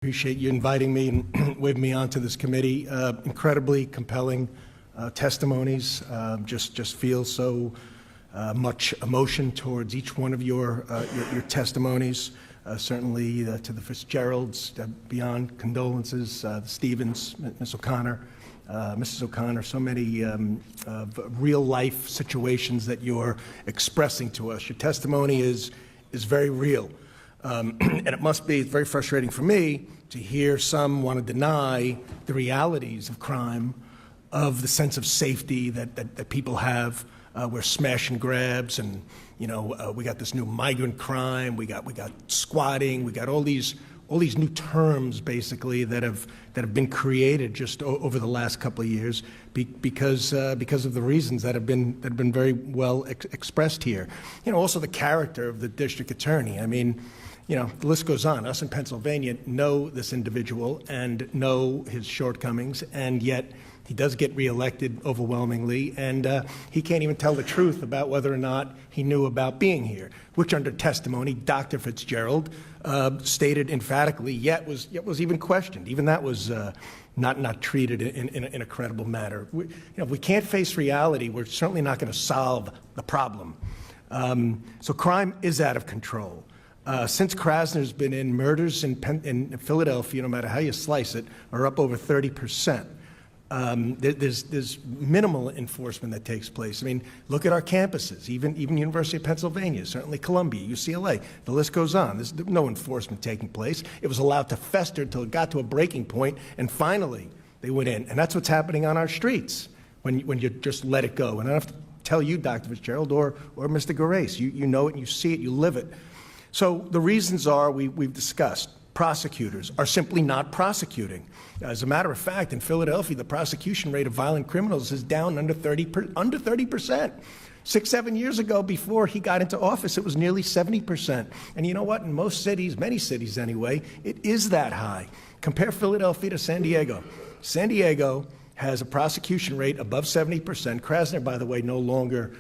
Appreciate you inviting me and with me onto this committee. Incredibly compelling testimonies. Just feel so much emotion towards each one of your testimonies. Certainly to the Fitzgeralds, beyond condolences, the Stevens, Ms. O'Connor, Mrs. O'Connor, so many real life situations that you're expressing to us. Your testimony is very real. And it must be very frustrating for me to hear some want to deny the realities of crime, of the sense of safety that people have. We're smash and grabs, and we got this new migrant crime. We got squatting. We got all these new terms basically that have been created just over the last couple of years because of the reasons that have been very well expressed here. Also the character of the district attorney. I mean, the list goes on. Us in Pennsylvania know this individual and know his shortcomings, and yet he does get reelected overwhelmingly, and he can't even tell the truth about whether or not he knew about being here, which under testimony, Dr. Fitzgerald stated emphatically, yet was even questioned. Even that was not treated in a credible manner. If we can't face reality, we're certainly not going to solve the problem. So crime is out of control. Since Krasner's been in, murders in Philadelphia, no matter how you slice it, are up over 30%. There's minimal enforcement that takes place. I mean, look at our campuses, even University of Pennsylvania, certainly Columbia, UCLA. The list goes on. There's no enforcement taking place. It was allowed to fester until it got to a breaking point, and finally they went in. And that's what's happening on our streets when you just let it go. And I don't have to tell you, Dr. Fitzgerald or Mr. Gerace. You know it, and you see it, you live it. So the reasons are we've discussed. Prosecutors are simply not prosecuting. As a matter of fact, in Philadelphia, the prosecution rate of violent criminals is down under 30%. 6-7 years ago, before he got into office, it was nearly 70%. And you know what? In most cities, many cities anyway, it is that high. Compare Philadelphia to San Diego. San Diego has a prosecution rate above 70%. Krasner, by the way, no longer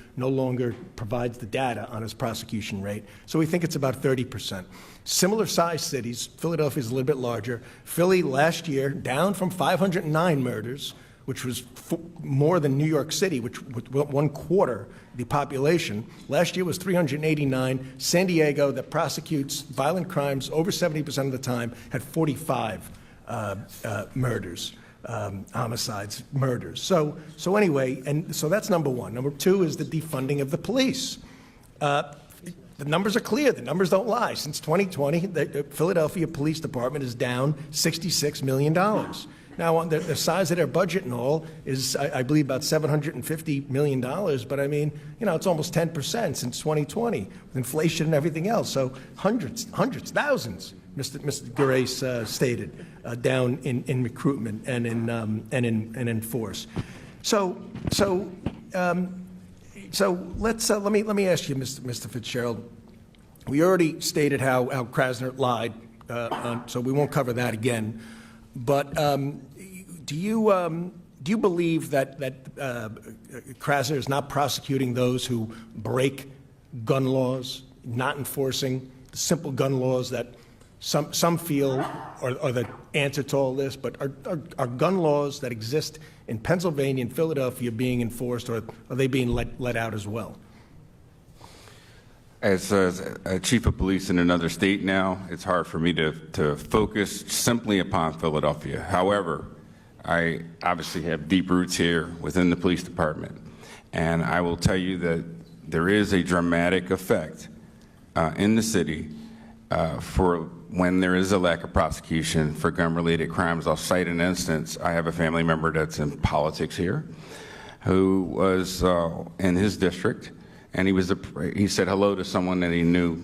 provides the data on his prosecution rate. So we think it's about 30%. Similar sized cities, Philadelphia is a little bit larger. Philly last year down from 509 murders, which was more than New York City, which with 1/4 the population. Last year was 389. San Diego, that prosecutes violent crimes over 70% of the time, had 45 murders. Homicides, murders. So anyway, and so that's number one. Number two is the defunding of the police. The numbers are clear. The numbers don't lie. Since 2020, the Philadelphia Police Department is down $66 million. Now, on the size of their budget and all is, I believe, about $750 million. But I mean, it's almost 10% since 2020 with inflation and everything else. So hundreds, thousands. Mr. Gerace stated down in recruitment and in force. So let's let me ask you, Mr. Fitzgerald. We already stated how Krasner lied, so we won't cover that again. But do you believe that Krasner is not prosecuting those who break gun laws, not enforcing the simple gun laws that some feel are the answer to all this, but are gun laws that exist in Pennsylvania and Philadelphia being enforced, or are they being let out as well? As a chief of police in another state now, it's hard for me to focus simply upon Philadelphia. However, I obviously have deep roots here within the police department, and I will tell you that there is a dramatic effect in the city for when there is a lack of prosecution for gun-related crimes. I'll cite an instance. I have a family member that's in politics here who was in his district, and he said hello to someone that he knew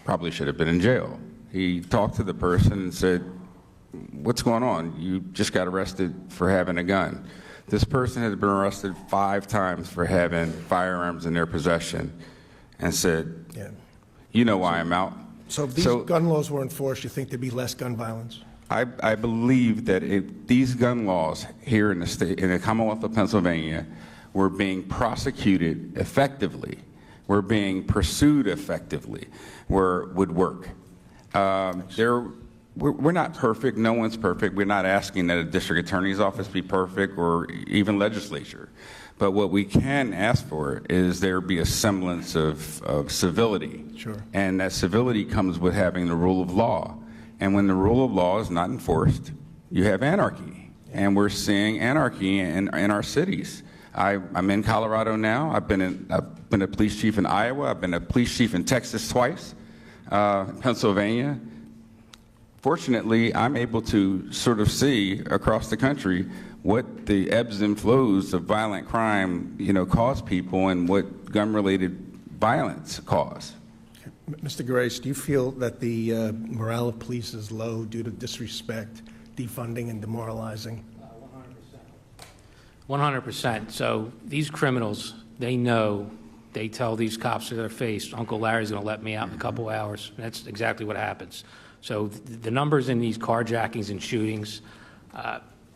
probably should have been in jail. He talked to the person and said, "What's going on? You just got arrested for having a gun." This person has been arrested 5 times for having firearms in their possession, and said, "Yeah, you know why I'm out." So if these gun laws were enforced, you think there'd be less gun violence? I believe that if these gun laws here in the Commonwealth of Pennsylvania were being prosecuted effectively, were being pursued effectively, would work. we're not perfect. No one's perfect. We're not asking that a district attorney's office be perfect or even legislature. But what we can ask for is there be a semblance of civility. Sure. And that civility comes with having the rule of law. And when the rule of law is not enforced, you have anarchy. And we're seeing anarchy in our cities. I'm in Colorado now. I've been a police chief in Iowa. I've been a police chief in Texas twice, Pennsylvania. Fortunately, I'm able to sort of see across the country what the ebbs and flows of violent crime, cause people and what gun-related violence cause. Mr. Grace, do you feel that the morale of police is low due to disrespect, defunding, and demoralizing? 100%. So these criminals, they know, they tell these cops to their face, Uncle Larry's going to let me out in a couple hours. That's exactly what happens. So the numbers in these carjackings and shootings,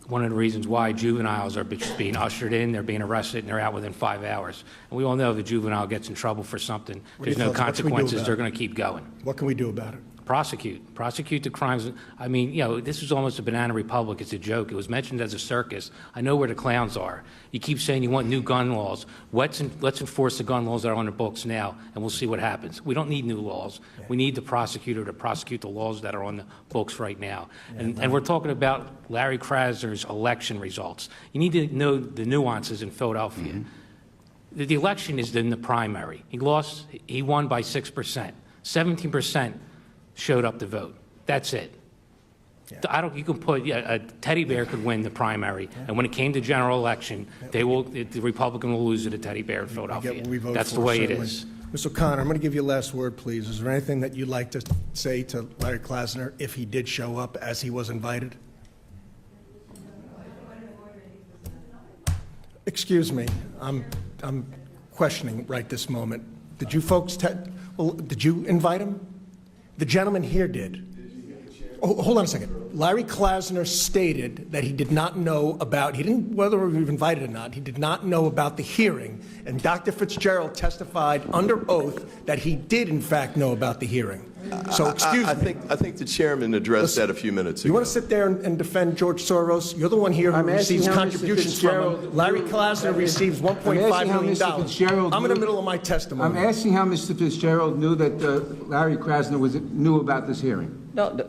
one of the reasons why juveniles are being ushered in, they're being arrested, and they're out within 5 hours. And we all know if the juvenile gets in trouble for something, there's no consequences, they're going to keep going. What can we do about it? Prosecute the crimes. I mean, this is almost a banana republic. It's a joke. It was mentioned as a circus. I know where the clowns are. You keep saying you want new gun laws. Let's enforce the gun laws that are on the books now, and we'll see what happens. We don't need new laws. Yeah. We need the prosecutor to prosecute the laws that are on the books right now. Yeah, and we're talking about Larry Krasner's election results. You need to know the nuances in Philadelphia. Mm-hmm. The election is in the primary. He won by 6%. 17% showed up to vote. That's it. Yeah. You can put a teddy bear could win the primary, and when it came to general election, the Republican will lose to the teddy bear in Philadelphia. That's the way it is. Ms. O'Connor, I'm going to give you a last word, please. Is there anything that you'd like to say to Larry Krasner if he did show up as he was invited? Excuse me, I'm questioning right this moment. Did you folks? Did you invite him? The gentleman here did. Oh, hold on a second. Larry Krasner stated that he did not know about, whether we were invited or not, he did not know about the hearing. And Dr. Fitzgerald testified under oath that he did, in fact, know about the hearing. So, excuse me. I think the chairman addressed that a few minutes ago. You want to sit there and defend George Soros? You're the one here who receives contributions from him. Larry Krasner receives $1.5 million. I'm in the middle of my testimony. I'm asking how Mr. Fitzgerald knew that Larry Krasner knew about this hearing. No,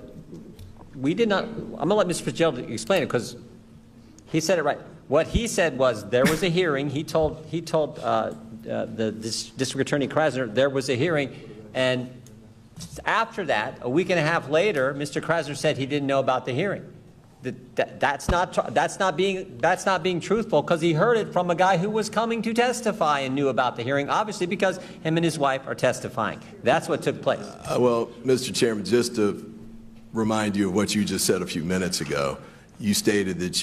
we did not. I'm going to let Mr. Fitzgerald explain it because he said it right. What he said was there was a hearing. He told the district attorney Krasner there was a hearing, and after that, a week and a half later, Mr. Krasner said he didn't know about the hearing. That's not being truthful because he heard it from a guy who was coming to testify and knew about the hearing, obviously because him and his wife are testifying. That's what took place. Well, Mr. Chairman, just to remind you of what you just said a few minutes ago, you stated that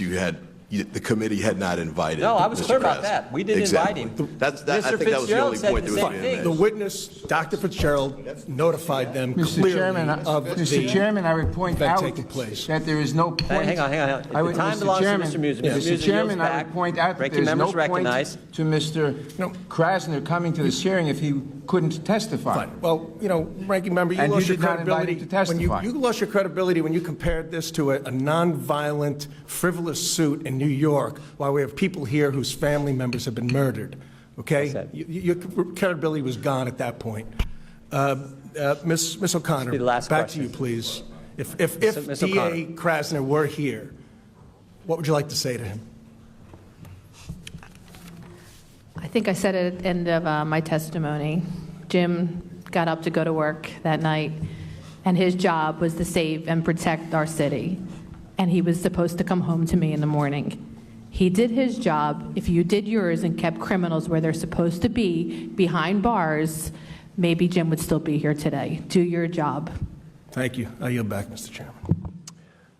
the committee had not invited. No, I was Mr. clear Krasner. about that. We didn't invite him. I think that was the only point that was being made. The witness, Dr. Fitzgerald, notified them clearly of Mr. Chairman, I would point out that there is no point. Hang on. The time belongs to Mr. Meuser. Mr. Chairman, I would point out that there is no point to Mr. Krasner coming to this hearing if he couldn't testify. Fine. Well, Ranking Member, you lost your credibility. You lost your credibility when you compared this to a nonviolent, frivolous suit in New York, while we have people here whose family members have been murdered. Okay, your credibility was gone at that point. Ms. O'Connor, back to you, please. If DA Krasner were here, what would you like to say to him? I think I said it at the end of my testimony. Jim got up to go to work that night, and his job was to save and protect our city. And he was supposed to come home to me in the morning. He did his job. If you did yours and kept criminals where they're supposed to be, behind bars, maybe Jim would still be here today. Do your job. Thank you. I yield back, Mr. Chairman.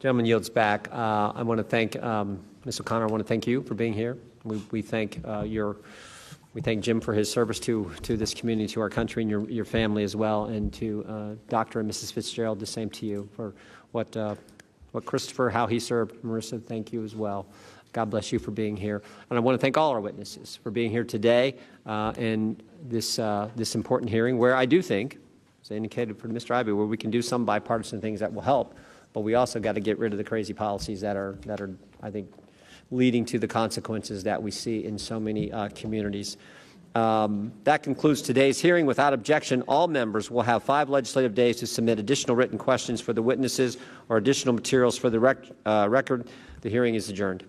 Gentleman yields back. I want to thank Ms. O'Connor. I want to thank you for being here. We thank we thank Jim for his service to this community, to our country, and your family as well, and to Dr. and Mrs. Fitzgerald. The same to you for what Christopher, how he served. Marissa, thank you as well. God bless you for being here. And I want to thank all our witnesses for being here today in this important hearing where I do think, as I indicated for Mr. Ivey, where we can do some bipartisan things that will help but we also got to get rid of the crazy policies that are, I think, leading to the consequences that we see in so many communities. That concludes today's hearing. Without objection, all members will have 5 legislative days to submit additional written questions for the witnesses or additional materials for the record. The hearing is adjourned.